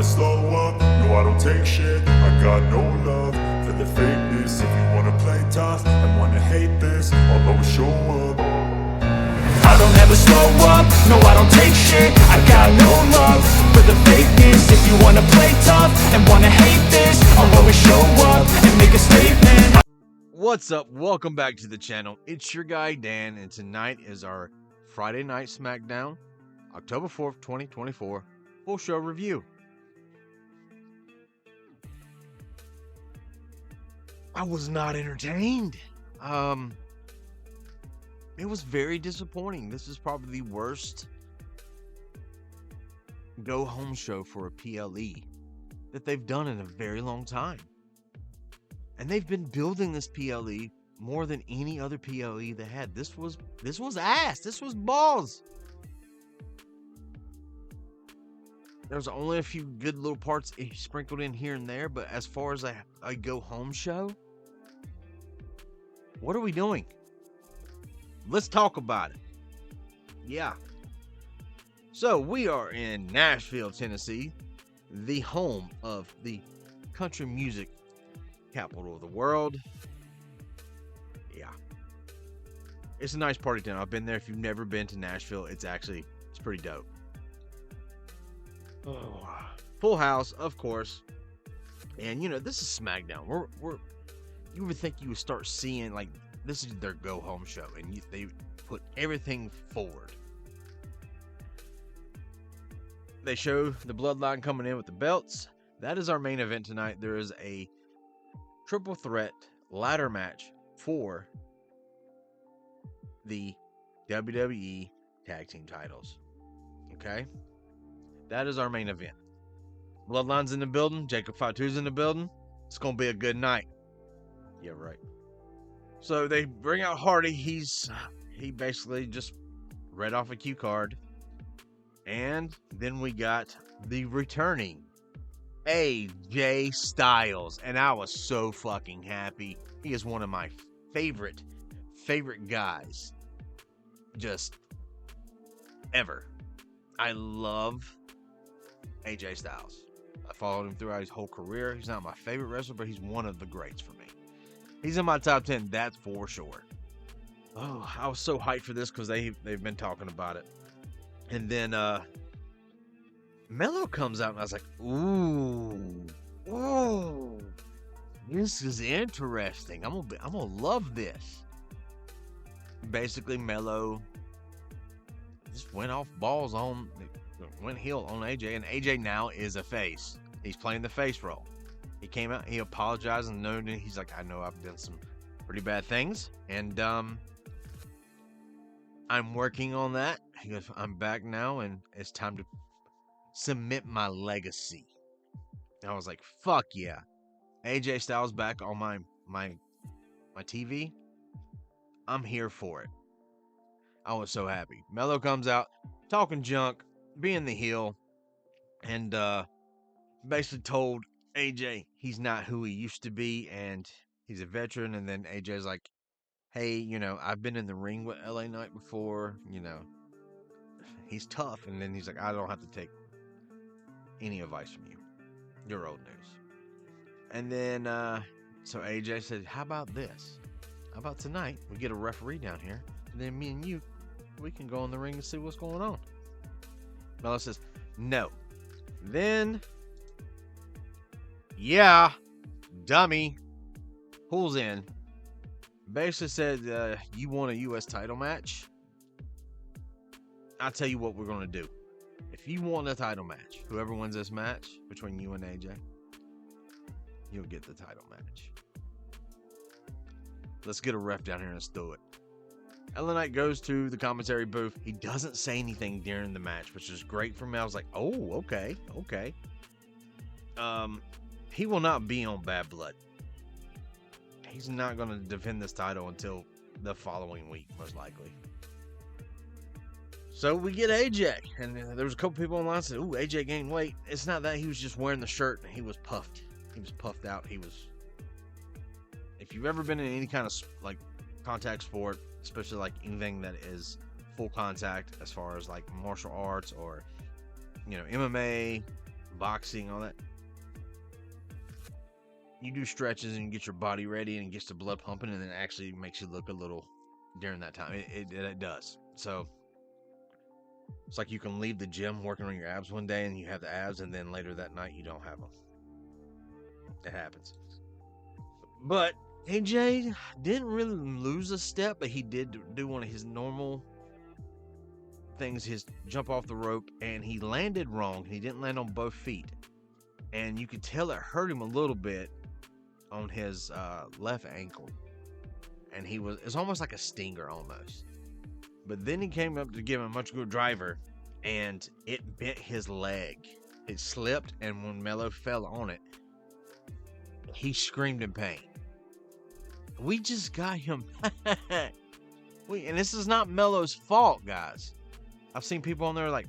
never slow up, no I don't take shit. I got no love for the fakeness. If you wanna play tough and wanna hate this, I'll always show up. I don't ever slow up, no I don't take shit. I got no love for the fakeness. If you wanna play tough and wanna hate this, I'll always show up and make a statement. What's up? Welcome back to the channel. It's your guy Dan, and tonight is our Friday Night Smackdown, October 4th, 2024, full show review. I was not entertained. It was very disappointing. This is probably the worst go-home show for a PLE that they've done in a very long time. And they've been building this PLE more than any other PLE they had. This was ass. This was balls. There's only a few good little parts sprinkled in here and there, but as far as a go-home show, what are we doing? Let's talk about it. Yeah. So we are in Nashville, Tennessee, the home of the country music capital of the world. Yeah. It's a nice party town. I've been there. If you've never been to Nashville, it's pretty dope. Oh, full house, of course. And you know, this is SmackDown. You would think you would start seeing like this is their go home show, and they put everything forward. They show the bloodline coming in with the belts. That is our main event tonight. There is a triple threat ladder match for the WWE tag team titles. Okay, that is our main event. Bloodline's in the building. Jacob Fatu's in the building. It's gonna be a good night. Yeah, right. So they bring out Hardy. He basically just read off a cue card. And then we got the returning AJ Styles. And I was so fucking happy. He is one of my favorite guys. Just ever. I love AJ Styles. I followed him throughout his whole career. He's not my favorite wrestler, but he's one of the greats for me. He's in my top 10, that's for sure. Oh, I was so hyped for this because they've been talking about it. And then Melo comes out and I was like, ooh, this is interesting. I'm gonna love this. Basically, Melo just went off balls went heel on AJ, and AJ now is a face. He's playing the face role. He came out, he apologized, and he's like, I know I've done some pretty bad things, and I'm working on that. He goes, I'm back now, and it's time to cement my legacy. And I was like, fuck yeah. AJ Styles back on my TV. I'm here for it. I was so happy. Melo comes out, talking junk, being the heel, and basically told AJ he's not who he used to be, and he's a veteran. And then AJ's like, hey, you know, I've been in the ring with LA Knight before, you know, he's tough. And then he's like, I don't have to take any advice from you. You're old news. And then so AJ said, how about this? How about tonight we get a referee down here, and then me and you, we can go in the ring and see what's going on. Melo says, no. Then yeah, dummy pulls in, basically said, you want a U.S. title match? I'll tell you what we're going to do. If you want a title match, whoever wins this match between you and AJ, you'll get the title match. Let's get a ref down here and let's do it. LA Knight goes to the commentary booth. He doesn't say anything during the match, which is great for me. I was like, oh, okay. He will not be on Bad Blood. He's not going to defend this title until the following week, most likely. So we get AJ, and there was a couple people online that said, ooh, AJ gained weight. It's not that. He was just wearing the shirt, and he was puffed. He was puffed out. If you've ever been in any kind of like contact sport, especially like anything that is full contact as far as like martial arts or, you know, MMA, boxing, all that. You do stretches and you get your body ready and it gets the blood pumping, and then it actually makes you look a little during that time. It does. So it's like you can leave the gym working on your abs one day and you have the abs, and then later that night you don't have them. It happens. But AJ didn't really lose a step, but he did do one of his normal things, his jump off the rope, and he landed wrong. He didn't land on both feet, and you could tell it hurt him a little bit on his left ankle, and it's almost like a stinger almost. But then he came up to give him a much good driver, and it bent his leg. It slipped, and when Melo fell on it, he screamed in pain. We just got him. And this is not Melo's fault, guys. I've seen people on there like,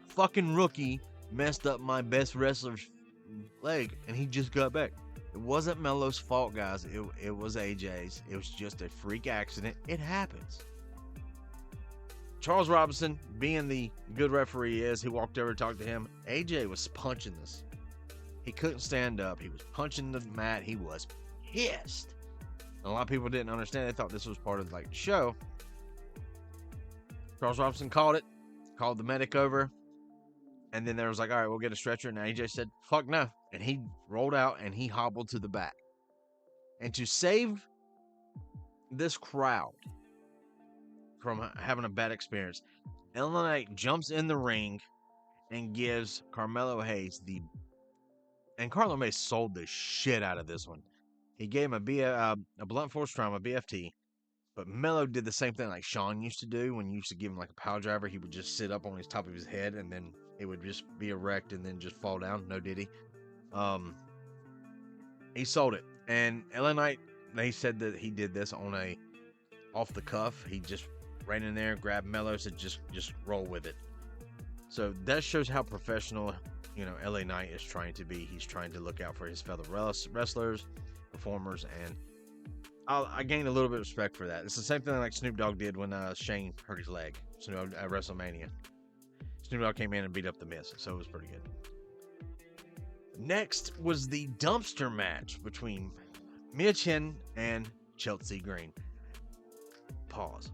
fucking rookie messed up my best wrestler's leg, and he just got back. It wasn't Melo's fault, guys. It was AJ's. It was just a freak accident. It happens. Charles Robinson, being the good referee he is, he walked over to talk to him. AJ was punching this. He couldn't stand up. He was punching the mat. He was pissed. A lot of people didn't understand. They thought this was part of like the show. Charles Robinson called it, called the medic over, and then there was like, all right, we'll get a stretcher. And AJ said, fuck no. And he rolled out and he hobbled to the back. And to save this crowd from having a bad experience, LA Knight jumps in the ring and gives Carmelo Hayes and Carmelo Hayes sold the shit out of this one. He gave him a blunt force trauma, BFT, but Melo did the same thing like Sean used to do when you used to give him like a power driver. He would just sit up on his top of his head and then it would just be erect and then just fall down. No diddy. He sold it. And LA Knight, they said that he did this on a off the cuff. He just ran in there, grabbed Melo, said just roll with it. So that shows how professional, LA Knight is trying to be. He's trying to look out for his fellow wrestlers, performers, and I gained a little bit of respect for that. It's the same thing like Snoop Dogg did when Shane hurt his leg at WrestleMania. Snoop Dogg came in and beat up The Miz, so it was pretty good. Next was the dumpster match between Michin and Chelsea Green. Pause.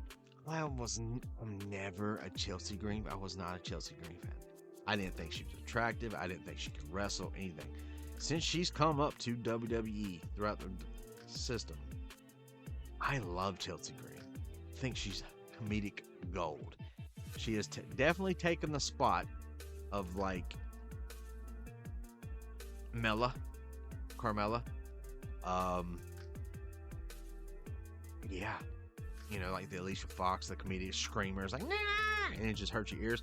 I'm never a Chelsea Green. I was not a Chelsea Green fan. I didn't think she was attractive. I didn't think she could wrestle, anything. Since she's come up to WWE throughout the system, I love Chelsea Green. I think she's comedic gold. She has definitely taken the spot of like Carmella. Yeah. Like the Alicia Fox, the comedic screamers, like, nah, and it just hurts your ears.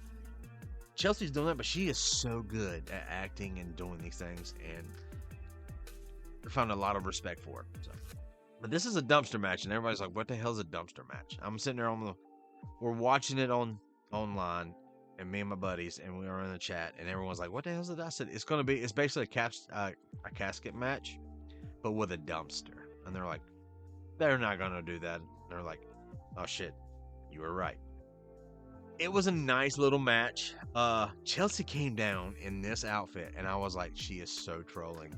Chelsea's doing that, but she is so good at acting and doing these things, and I found a lot of respect for her. So. But this is a dumpster match, and everybody's like, what the hell is a dumpster match? I'm sitting there we're watching it online, and me and my buddies, and we were in the chat, and everyone's like, what the hell is it? I said, it's basically a casket match, but with a dumpster. And they're like, they're not going to do that. And they're like, oh shit, you were right. It was a nice little match. Chelsea came down in this outfit, and I was like, she is so trolling.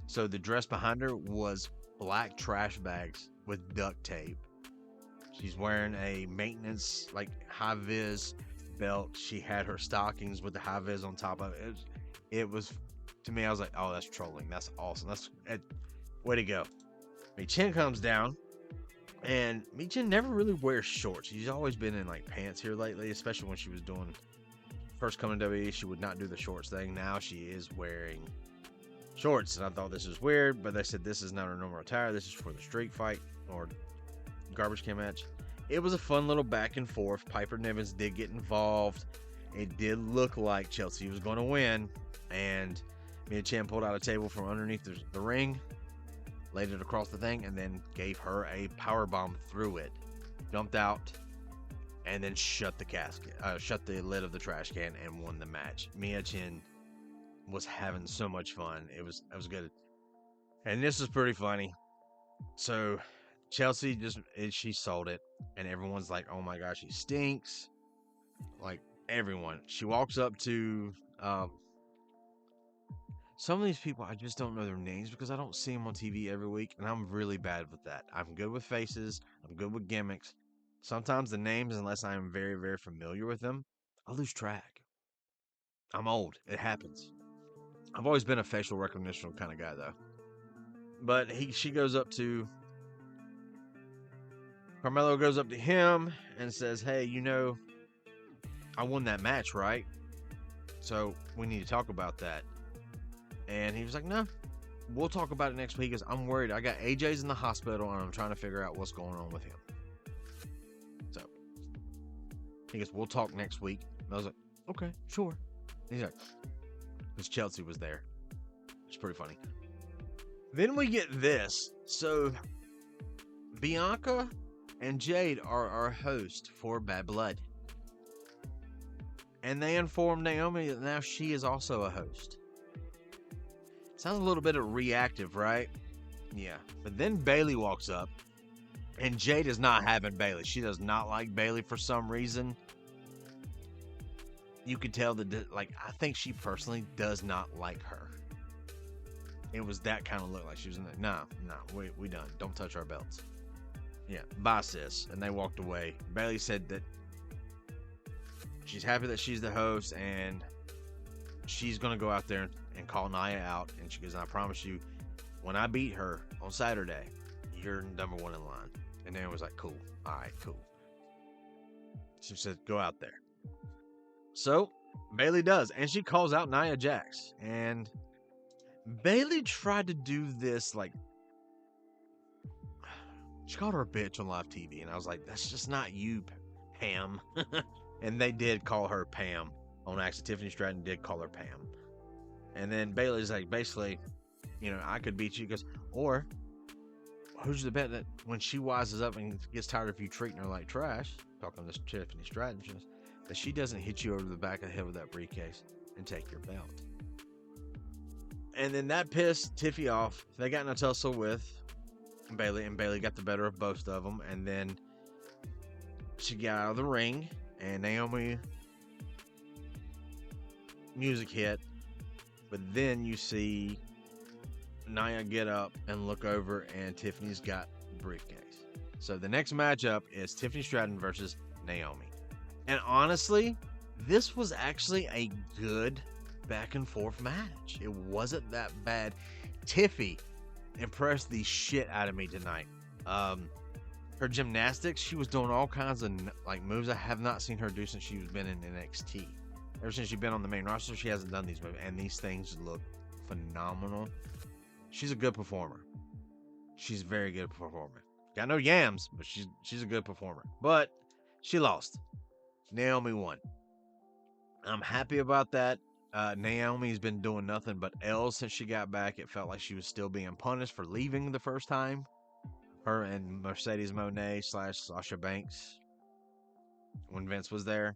So the dress behind her was black trash bags with duct tape. She's wearing a maintenance, like, high-vis belt. She had her stockings with the high-vis on top of it. It was, to me, I was like, oh, that's trolling. That's awesome. Way to go. Michin comes down, and Michin never really wears shorts. She's always been in, like, pants here lately, especially when she was doing first coming to WWE. She would not do the shorts thing. Now she is wearing shorts, and I thought this was weird, but they said this is not her normal attire. This is for the street fight or garbage can match. It was a fun little back and forth. Piper Nivens did get involved. It did look like Chelsea was going to win, and Michin pulled out a table from underneath the ring, laid it across the thing, and then gave her a power bomb through it, jumped out, and then shut the lid of the trash can and won the match. Michin was having so much fun. It was good, and this is pretty funny. So Chelsea she sold it, and everyone's like, oh my gosh, she stinks. Like, everyone. She walks up to Some of these people, I just don't know their names because I don't see them on TV every week, and I'm really bad with that. I'm good with faces. I'm good with gimmicks. Sometimes the names, unless I am very, very familiar with them, I lose track. I'm old. It happens. I've always been a facial recognition kind of guy, though. But she goes up to Carmelo goes up to him and says, "Hey, I won that match, right? So we need to talk about that." And he was like, "No, we'll talk about it next week because I'm worried. I got AJ's in the hospital and I'm trying to figure out what's going on with him." So he goes, "We'll talk next week." And I was like, "Okay, sure." And he's like, because Chelsea was there. It's pretty funny. Then we get this. So Bianca and Jade are our host for Bad Blood. And they informed Naomi that now she is also a host. Sounds a little bit of reactive, right? Yeah. But then Bayley walks up, and Jade is not having Bayley. She does not like Bayley for some reason. You could tell I think she personally does not like her. It was that kind of look, like she was in there. No, we done. Don't touch our belts. Yeah, bye, sis. And they walked away. Bayley said that she's happy that she's the host, and she's going to go out there and call Nia out. And she goes, "I promise you, when I beat her on Saturday, you're number one in line." And Nia was like, "Cool. All right, cool." She said, "Go out there." So Bayley does, and she calls out Nia Jax. And Bayley tried to do this, she called her a bitch on live TV, and I was like, "That's just not you, Pam." And they did call her Pam on accident. Tiffany Stratton did call her Pam. And then Bayley's like, basically, "I could beat you." He goes, "Or who's the bet that when she wises up and gets tired of you treating her like trash," talking to Tiffany Stratton, she goes, "that she doesn't hit you over the back of the head with that briefcase and take your belt." And then that pissed Tiffy off. They got in a tussle with Bayley, and Bayley got the better of both of them. And then she got out of the ring, and Naomi music hit. But then you see Nia get up and look over, and Tiffany's got the briefcase. So the next matchup is Tiffany Stratton versus Naomi. And honestly, this was actually a good back and forth match. It wasn't that bad. Tiffy impressed the shit out of me tonight. Her gymnastics, she was doing all kinds of moves I have not seen her do since she's been in NXT. Ever since she's been on the main roster, she hasn't done these moves, and these things look phenomenal. She's a good performer. She's a very good performer. Got no yams, but she's a good performer. But she lost. Naomi won. I'm happy about that. Naomi's been doing nothing but L's since she got back. It felt like she was still being punished for leaving the first time. Her and Mercedes Moné / Sasha Banks when Vince was there.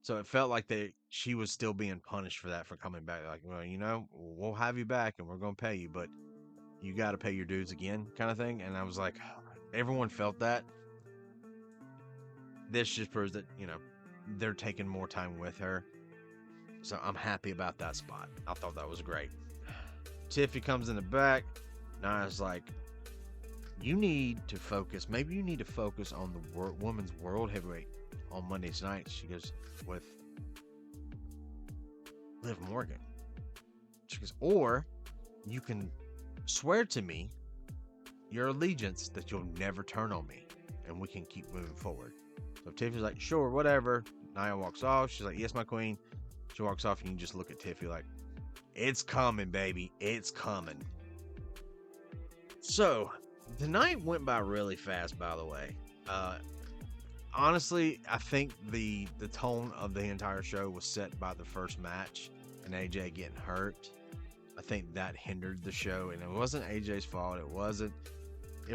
So it felt like she was still being punished for that, for coming back. Like, well, we'll have you back and we're going to pay you, but you got to pay your dues again, kind of thing. And I was like, everyone felt that. This just proves that, they're taking more time with her. So I'm happy about that spot. I thought that was great. Tiffy comes in the back. Nia's like, "You need to focus. Maybe you need to focus on the women's world heavyweight on Mondays nights." She goes, "With Liv Morgan." She goes, "Or you can swear to me your allegiance that you'll never turn on me and we can keep moving forward." So Tiffy's like, "Sure, whatever." Nia walks off. She's like, "Yes, my queen." She walks off, and you just look at Tiffy like, it's coming, baby. It's coming. So, the night went by really fast, by the way. Honestly, I think the tone of the entire show was set by the first match and AJ getting hurt. I think that hindered the show, and it wasn't AJ's fault. It was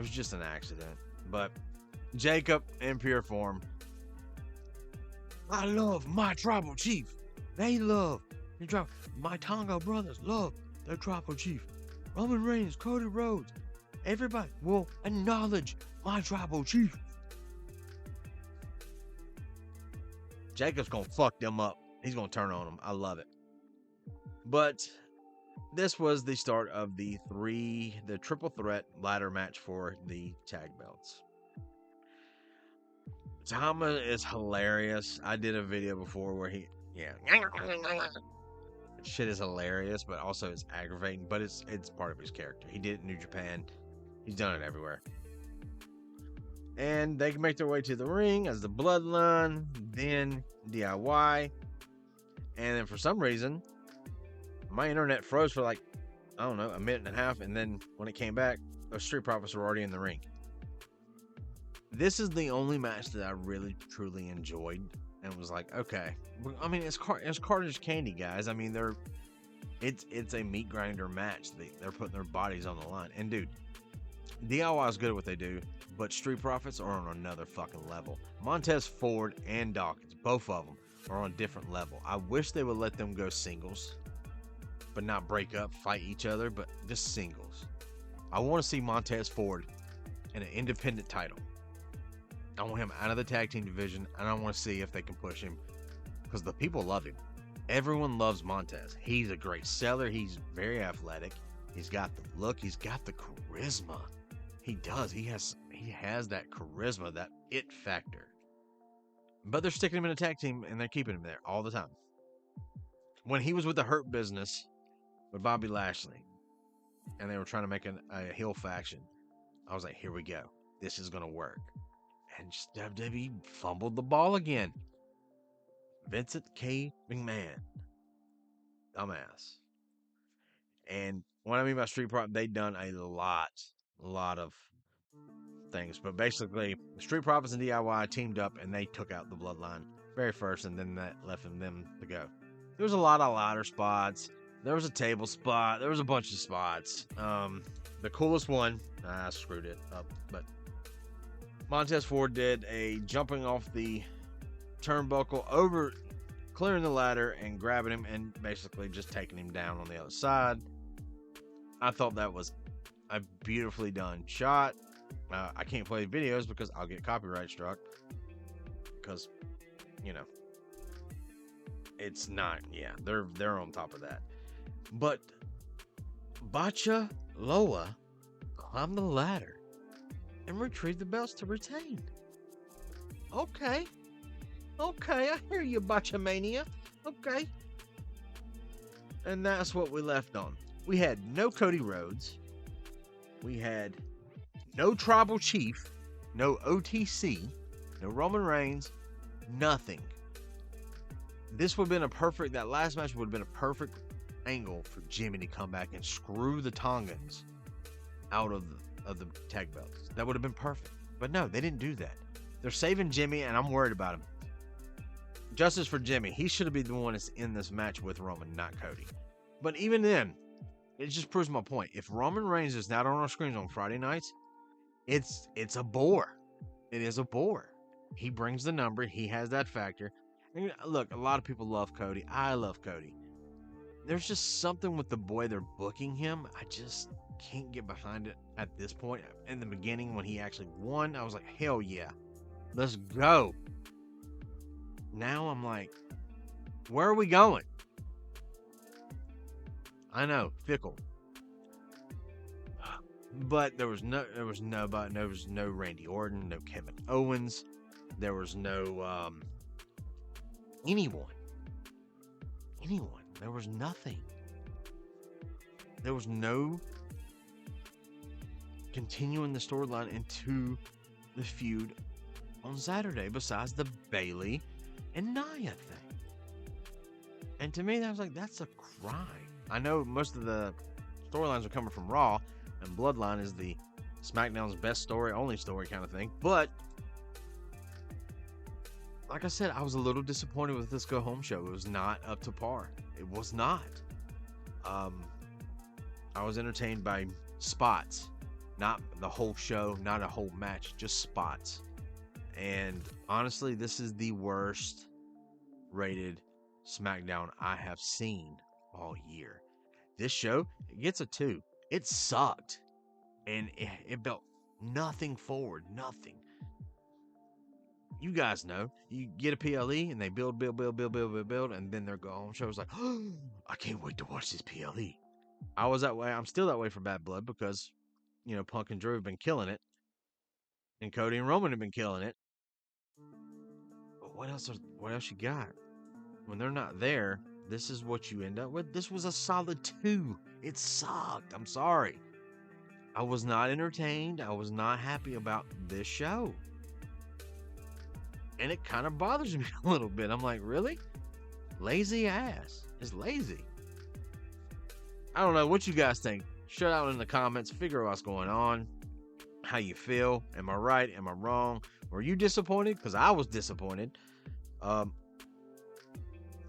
just an accident. But Jacob, in pure form, "I love my tribal chief. They love their tribal. My Tonga brothers love their tribal chief. Roman Reigns, Cody Rhodes, everybody will acknowledge my tribal chief." Jacob's gonna fuck them up. He's gonna turn on them. I love it. But this was the start of the triple threat ladder match for the tag belts. Tama is hilarious. I did a video before where shit is hilarious, but also it's aggravating, but it's part of his character. He did it in New Japan. He's done it everywhere. And they can make their way to the ring as the Bloodline, then DIY. And then for some reason, my internet froze for like, I don't know, a minute and a half. And then when it came back, those Street Profits were already in the ring. This is the only match that I really, truly enjoyed. And was like, okay. I mean, it's Carter's Candy, guys. I mean, it's a meat grinder match. They're putting their bodies on the line. And dude, DIY is good at what they do, but Street Profits are on another fucking level. Montez Ford and Dawkins, both of them, are on a different level. I wish they would let them go singles, but not break up, fight each other, but just singles. I want to see Montez Ford in an independent title. I want him out of the tag team division, and I want to see if they can push him, because the people love him. Everyone loves Montez. He's a great seller. He's very athletic. He's got the look. He's got the charisma. He does. He has that charisma, that it factor. But they're sticking him in a tag team, and they're keeping him there all the time. When he was with the Hurt Business with Bobby Lashley, and they were trying to make a heel faction, I was like, here we go. This is going to work. And just WWE fumbled the ball again. Vincent K. McMahon. Dumbass. And what I mean by Street Profits, they've done a lot of things. But basically, Street Profits and DIY teamed up and they took out the Bloodline very first, and then that left them to go. There was a lot of ladder spots. There was a table spot. There was a bunch of spots. The coolest one, I screwed it up, but Montez Ford did a jumping off the turnbuckle over, clearing the ladder and grabbing him and basically just taking him down on the other side. I thought that was a beautifully done shot. I can't play videos because I'll get copyright struck, because, you know, it's not, they're on top of that. But Tanga Loa climbed the ladder and retrieved the belts to retain. Okay, I hear you, Botcha Mania. Okay. And that's what we left on. We had no Cody Rhodes. We had no Tribal Chief, no OTC, no Roman Reigns, nothing. This would have been that last match would have been a perfect angle for Jimmy to come back and screw the Tongans out of the tag belts. That would have been perfect. But no, they didn't do that. They're saving Jimmy, and I'm worried about him. Justice for Jimmy. He should have been the one that's in this match with Roman, not Cody. But even then, it just proves my point. If Roman Reigns is not on our screens on Friday nights, it's a bore. It is a bore. He brings the number. He has that factor. And look, a lot of people love Cody. I love Cody. There's just something with the boy they're booking him. I just can't get behind it at this point. In the beginning, when he actually won, I was like, hell yeah. Let's go. Now I'm like, where are we going? I know, fickle. But there was no Randy Orton, no Kevin Owens. There was no anyone. There was nothing. There was no continuing the storyline into the feud on Saturday besides the Bayley and Nia thing. And to me, I was like, that's a crime. I know most of the storylines are coming from Raw, and Bloodline is the SmackDown's best story, only story kind of thing. But like I said, I was a little disappointed with this go home show. It was not up to par. It was not. I was entertained by spots, not the whole show, not a whole match, just spots. And honestly, this is the worst rated SmackDown I have seen all year. This show, it gets a 2. It sucked. And it built nothing forward. Nothing. You guys know. You get a PLE and they build. And then their go home show is like, oh, I can't wait to watch this PLE. I was that way. I'm still that way for Bad Blood because, Punk and Drew have been killing it, and Cody and Roman have been killing it. But what else you got? When they're not there, this is what you end up with. This was a solid 2. It sucked. I'm sorry. I was not entertained. I was not happy about this show. And it kind of bothers me a little bit. I'm like, really? Lazy ass. It's lazy. I don't know what you guys think. Shut out in the comments. Figure out what's going on. How you feel. Am I right? Am I wrong? Were you disappointed? Because I was disappointed.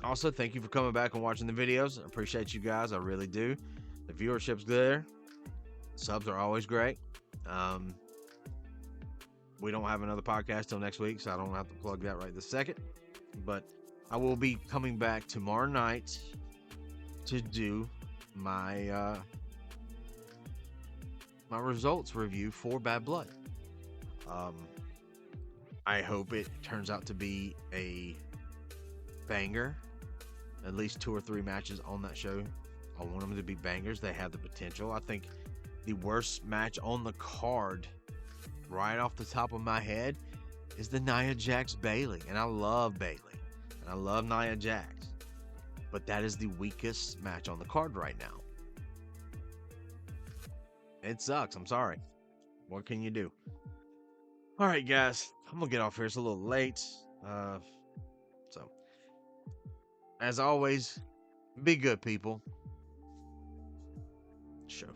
Also, thank you for coming back and watching the videos. I appreciate you guys. I really do. The viewership's there. Subs are always great. We don't have another podcast till next week, so I don't have to plug that right this second. But I will be coming back tomorrow night to do my my results review for Bad Blood. I hope it turns out to be a banger. At least 2 or 3 matches on that show. I want them to be bangers. They have the potential. I think the worst match on the card, right off the top of my head, is the Nia Jax Bayley. And I love Bayley. And I love Nia Jax. But that is the weakest match on the card right now. It sucks. I'm sorry. What can you do? Alright, guys. I'm going to get off here. It's a little late. So, as always, be good, people. Show